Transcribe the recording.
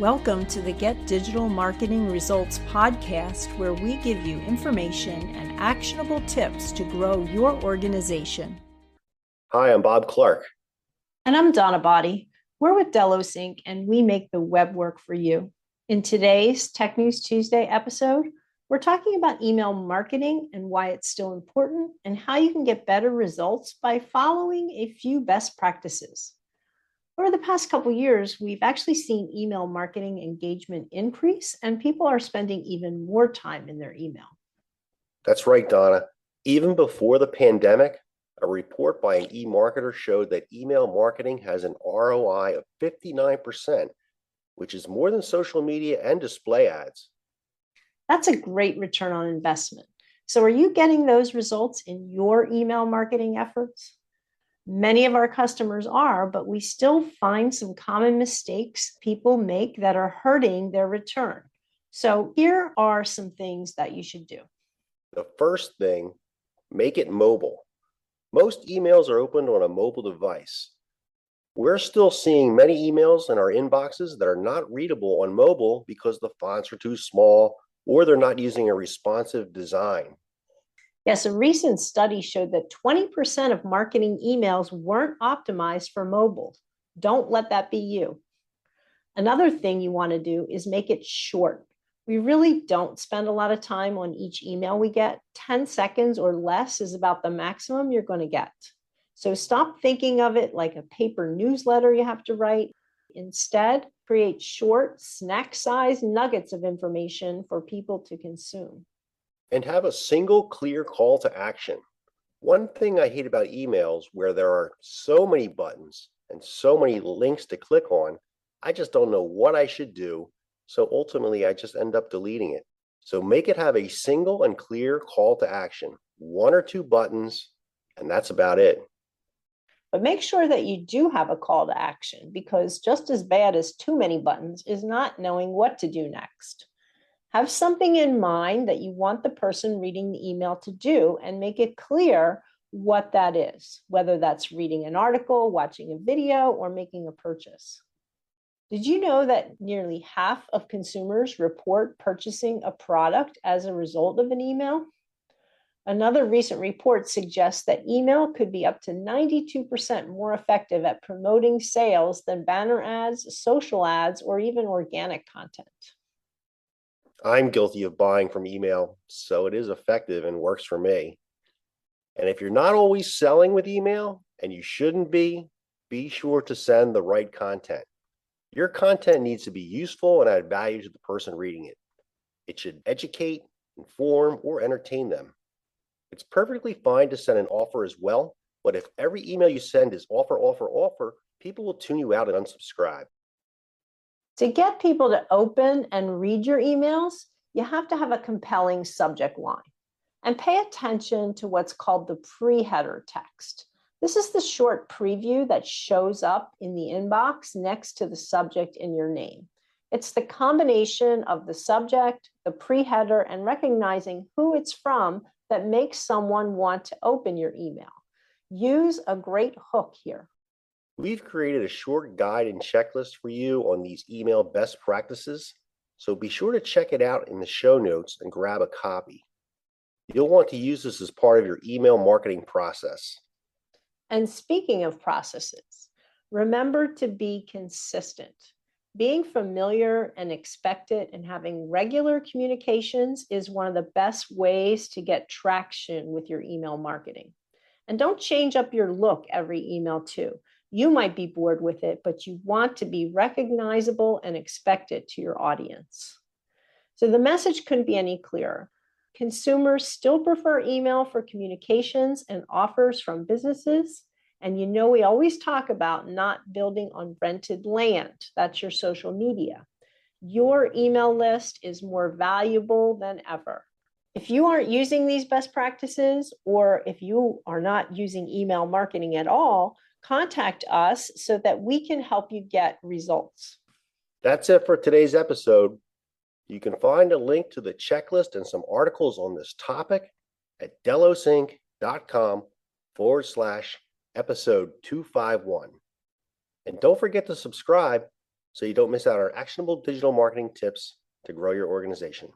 Welcome to the Get Digital Marketing Results podcast, where we give you information and actionable tips to grow your organization. Hi, I'm Bob Clark. And I'm Donna Body. We're with Delos Inc., and we make the web work for you. In today's Tech News Tuesday episode, we're talking about email marketing and why it's still important and how you can get better results by following a few best practices. Over the past couple of years, we've actually seen email marketing engagement increase, and people are spending even more time in their email. That's right, Donna. Even before the pandemic, a report by an eMarketer showed that email marketing has an ROI of 59%, which is more than social media and display ads. That's a great return on investment. So are you getting those results in your email marketing efforts? Many of our customers are, but we still find some common mistakes people make that are hurting their return. So here are some things that you should do. The first thing, make it mobile. Most emails are opened on a mobile device. We're still seeing many emails in our inboxes that are not readable on mobile because the fonts are too small or they're not using a responsive design. Yes, a recent study showed that 20% of marketing emails weren't optimized for mobile. Don't let that be you. Another thing you want to do is make it short. We really don't spend a lot of time on each email we get. 10 seconds or less is about the maximum you're going to get. So stop thinking of it like a paper newsletter you have to write. Instead, create short, snack-sized nuggets of information for people to consume. And have a single clear call to action. One thing I hate about emails where there are so many buttons and so many links to click on, I just don't know what I should do. So ultimately, I just end up deleting it. So make it have a single and clear call to action, one or two buttons, and that's about it. But make sure that you do have a call to action, because just as bad as too many buttons is not knowing what to do next. Have something in mind that you want the person reading the email to do and make it clear what that is, whether that's reading an article, watching a video, or making a purchase. Did you know that nearly half of consumers report purchasing a product as a result of an email? Another recent report suggests that email could be up to 92% more effective at promoting sales than banner ads, social ads, or even organic content. I'm guilty of buying from email, so it is effective and works for me. And if you're not always selling with email, and you shouldn't be sure to send the right content. Your content needs to be useful and add value to the person reading it. It should educate, inform, or entertain them. It's perfectly fine to send an offer as well, but if every email you send is offer, offer, offer, people will tune you out and unsubscribe. To get people to open and read your emails, you have to have a compelling subject line. And pay attention to what's called the pre-header text. This is the short preview that shows up in the inbox next to the subject in your name. It's the combination of the subject, the pre-header, and recognizing who it's from that makes someone want to open your email. Use a great hook here. We've created a short guide and checklist for you on these email best practices, so be sure to check it out in the show notes and grab a copy. You'll want to use this as part of your email marketing process. And speaking of processes, remember to be consistent. Being familiar and expected and having regular communications is one of the best ways to get traction with your email marketing. And don't change up your look every email too. You might be bored with it, but you want to be recognizable and expected to your audience. So the message couldn't be any clearer. Consumers still prefer email for communications and offers from businesses. And you know, we always talk about not building on rented land. That's your social media. Your email list is more valuable than ever. If you aren't using these best practices, or if you are not using email marketing at all, contact us so that we can help you get results. That's it for today's episode. You can find a link to the checklist and some articles on this topic at delosinc.com/episode 251. And don't forget to subscribe so you don't miss out on actionable digital marketing tips to grow your organization.